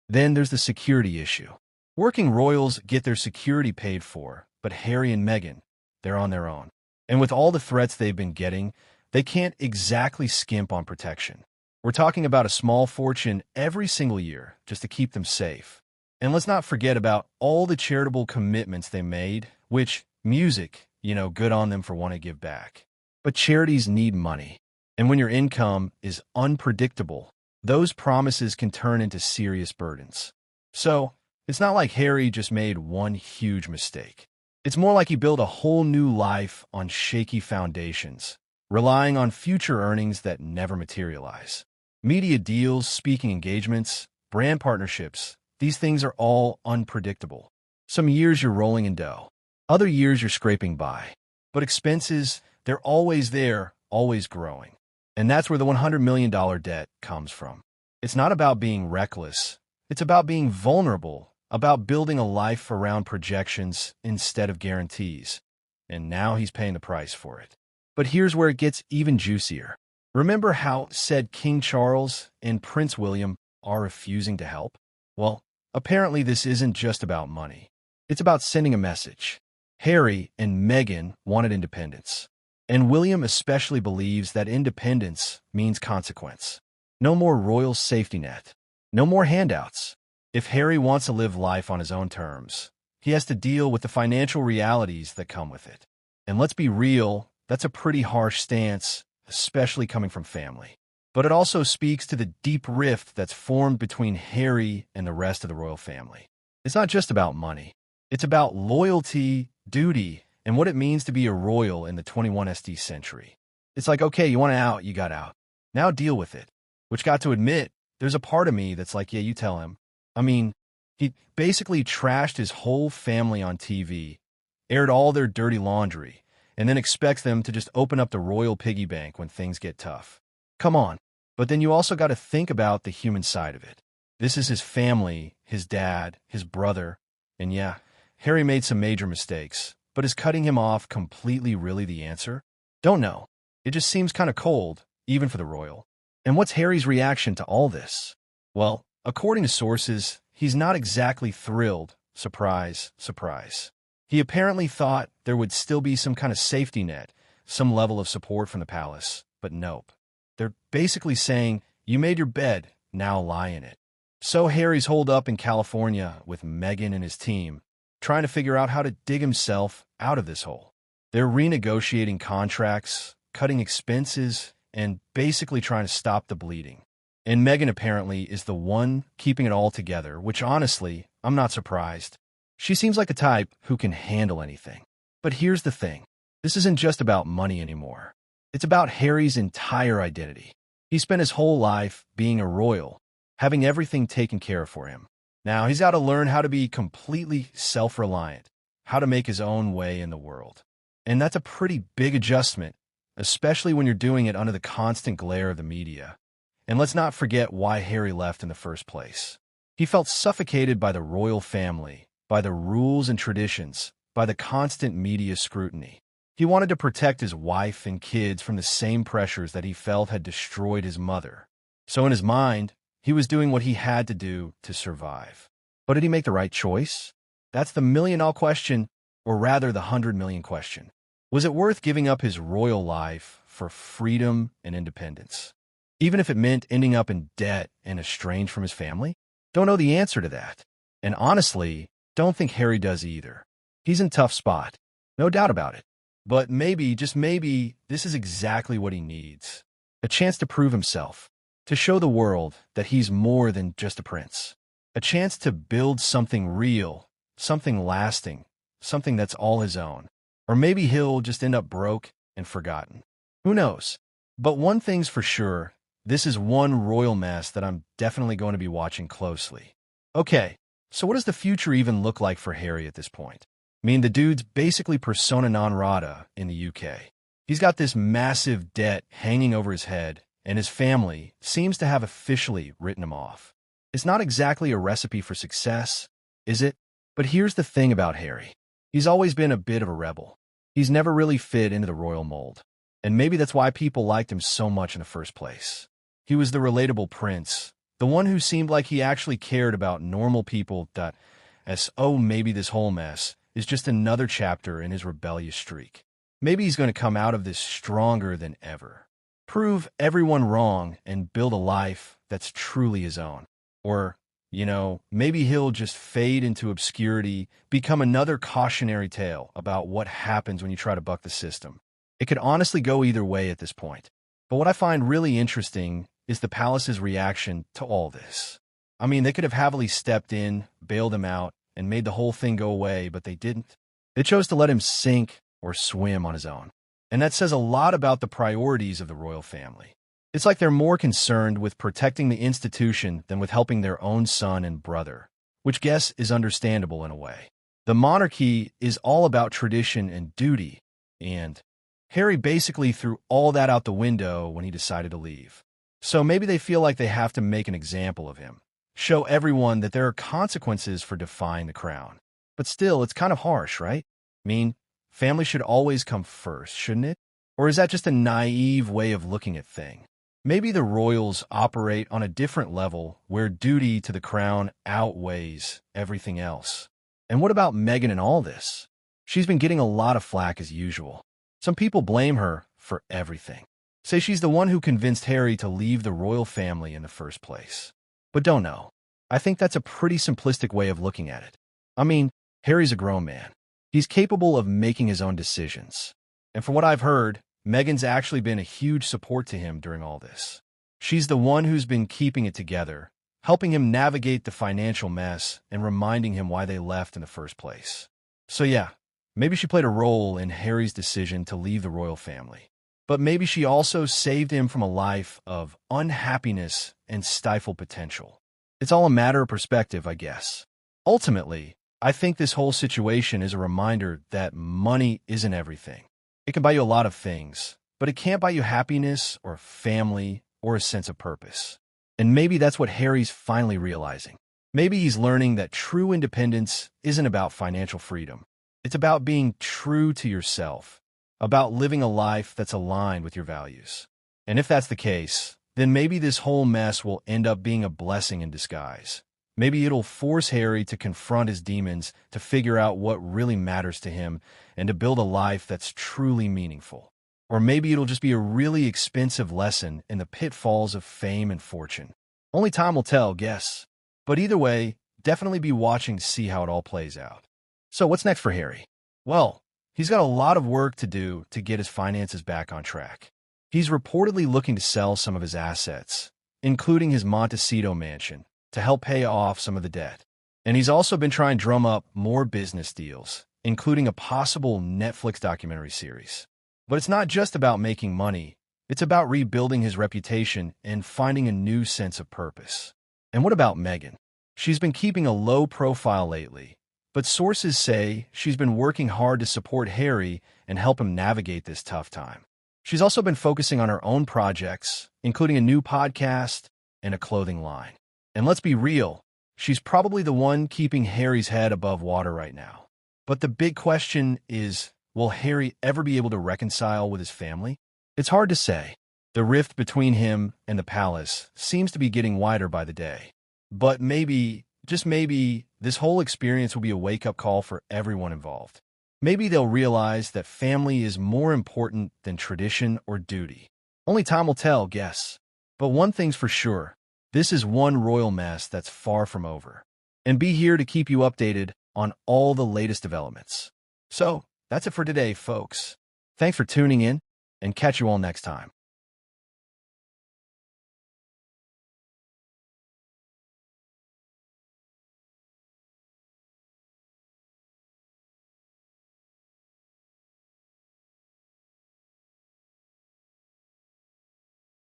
Then there's the security issue. Working royals get their security paid for, but Harry and Meghan, they're on their own. And with all the threats they've been getting, they can't exactly skimp on protection. We're talking about a small fortune every single year just to keep them safe. And let's not forget about all the charitable commitments they made, which, music, good on them for wanting to give back. But charities need money. And when your income is unpredictable, those promises can turn into serious burdens. So, it's not like Harry just made one huge mistake. It's more like he built a whole new life on shaky foundations, relying on future earnings that never materialize. Media deals, speaking engagements, brand partnerships, these things are all unpredictable. Some years you're rolling in dough. Other years you're scraping by. But expenses, they're always there, always growing. And that's where the $100 million debt comes from. It's not about being reckless. It's about being vulnerable, about building a life around projections instead of guarantees. And now he's paying the price for it. But here's where it gets even juicier. Remember how said King Charles and Prince William are refusing to help? Well, apparently this isn't just about money. It's about sending a message. Harry and Meghan wanted independence. And William especially believes that independence means consequence. No more royal safety net. No more handouts. If Harry wants to live life on his own terms, he has to deal with the financial realities that come with it. And let's be real, that's a pretty harsh stance, especially coming from family. But it also speaks to the deep rift that's formed between Harry and the rest of the royal family. It's not just about money. It's about loyalty, duty, and what it means to be a royal in the 21st century. It's like, okay, you want out, you got out. Now deal with it. Which got to admit, there's a part of me that's like, yeah, you tell him. I mean, he basically trashed his whole family on TV, aired all their dirty laundry, and then expects them to just open up the royal piggy bank when things get tough. Come on. But then you also got to think about the human side of it. This is his family, his dad, his brother, and yeah, Harry made some major mistakes, but is cutting him off completely really the answer? Don't know. It just seems kind of cold, even for the royal. And what's Harry's reaction to all this? Well, according to sources, he's not exactly thrilled. Surprise, surprise. He apparently thought there would still be some kind of safety net, some level of support from the palace, but nope. They're basically saying, you made your bed, now lie in it. So Harry's holed up in California with Meghan and his team, trying to figure out how to dig himself out of this hole. They're renegotiating contracts, cutting expenses, and basically trying to stop the bleeding. And Meghan apparently is the one keeping it all together, which honestly, I'm not surprised. She seems like a type who can handle anything. But here's the thing. This isn't just about money anymore. It's about Harry's entire identity. He spent his whole life being a royal, having everything taken care of for him. Now he's got to learn how to be completely self-reliant, how to make his own way in the world. And that's a pretty big adjustment, especially when you're doing it under the constant glare of the media. And let's not forget why Harry left in the first place. He felt suffocated by the royal family, by the rules and traditions, by the constant media scrutiny. He wanted to protect his wife and kids from the same pressures that he felt had destroyed his mother. So in his mind, he was doing what he had to do to survive. But did he make the right choice? That's the million-dollar question, or rather the 100 million question. Was it worth giving up his royal life for freedom and independence? Even if it meant ending up in debt and estranged from his family? Don't know the answer to that. And honestly, don't think Harry does either. He's in a tough spot. No doubt about it. But maybe, just maybe, this is exactly what he needs. A chance to prove himself. To show the world that he's more than just a prince. A chance to build something real, something lasting, something that's all his own. Or maybe he'll just end up broke and forgotten. Who knows? But one thing's for sure, this is one royal mess that I'm definitely going to be watching closely. Okay, so what does the future even look like for Harry at this point? I mean, the dude's basically persona non grata in the UK. He's got this massive debt hanging over his head, and his family seems to have officially written him off. It's not exactly a recipe for success, is it? But here's the thing about Harry. He's always been a bit of a rebel. He's never really fit into the royal mold. And maybe that's why people liked him so much in the first place. He was the relatable prince, The one who seemed like he actually cared about normal people. Oh, maybe this whole mess is just another chapter in his rebellious streak. Maybe he's going to come out of this stronger than ever. Prove everyone wrong and build a life that's truly his own. Or, maybe he'll just fade into obscurity, become another cautionary tale about what happens when you try to buck the system. It could honestly go either way at this point. But what I find really interesting is the palace's reaction to all this. I mean, they could have heavily stepped in, bailed him out, and made the whole thing go away, but they didn't. They chose to let him sink or swim on his own. And that says a lot about the priorities of the royal family. It's like they're more concerned with protecting the institution than with helping their own son and brother, which guess is understandable in a way. The monarchy is all about tradition and duty, and Harry basically threw all that out the window when he decided to leave. So maybe they feel like they have to make an example of him, show everyone that there are consequences for defying the crown. But still, it's kind of harsh, right? I mean, family should always come first, shouldn't it? Or is that just a naive way of looking at things? Maybe the royals operate on a different level where duty to the crown outweighs everything else. And what about Meghan in all this? She's been getting a lot of flack as usual. Some people blame her for everything. Say she's the one who convinced Harry to leave the royal family in the first place. But don't know. I think that's a pretty simplistic way of looking at it. I mean, Harry's a grown man. He's capable of making his own decisions. And from what I've heard, Meghan's actually been a huge support to him during all this. She's the one who's been keeping it together, helping him navigate the financial mess and reminding him why they left in the first place. So yeah, maybe she played a role in Harry's decision to leave the royal family. But maybe she also saved him from a life of unhappiness and stifled potential. It's all a matter of perspective, I guess. Ultimately, I think this whole situation is a reminder that money isn't everything. It can buy you a lot of things, but it can't buy you happiness or family or a sense of purpose. And maybe that's what Harry's finally realizing. Maybe he's learning that true independence isn't about financial freedom. It's about being true to yourself, about living a life that's aligned with your values. And if that's the case, then maybe this whole mess will end up being a blessing in disguise. Maybe it'll force Harry to confront his demons, to figure out what really matters to him, and to build a life that's truly meaningful. Or maybe it'll just be a really expensive lesson in the pitfalls of fame and fortune. Only time will tell, guess. But either way, definitely be watching to see how it all plays out. So what's next for Harry? Well, he's got a lot of work to do to get his finances back on track. He's reportedly looking to sell some of his assets, including his Montecito mansion, to help pay off some of the debt. And he's also been trying to drum up more business deals, including a possible Netflix documentary series. But it's not just about making money. It's about rebuilding his reputation and finding a new sense of purpose. And what about Meghan? She's been keeping a low profile lately, but sources say she's been working hard to support Harry and help him navigate this tough time. She's also been focusing on her own projects, including a new podcast and a clothing line. And let's be real, she's probably the one keeping Harry's head above water right now. But the big question is, will Harry ever be able to reconcile with his family? It's hard to say. The rift between him and the palace seems to be getting wider by the day. But maybe, just maybe, this whole experience will be a wake-up call for everyone involved. Maybe they'll realize that family is more important than tradition or duty. Only time will tell, guess. But one thing's for sure. This is one royal mess that's far from over. And be here to keep you updated on all the latest developments. So, that's it for today, folks. Thanks for tuning in, and catch you all next time.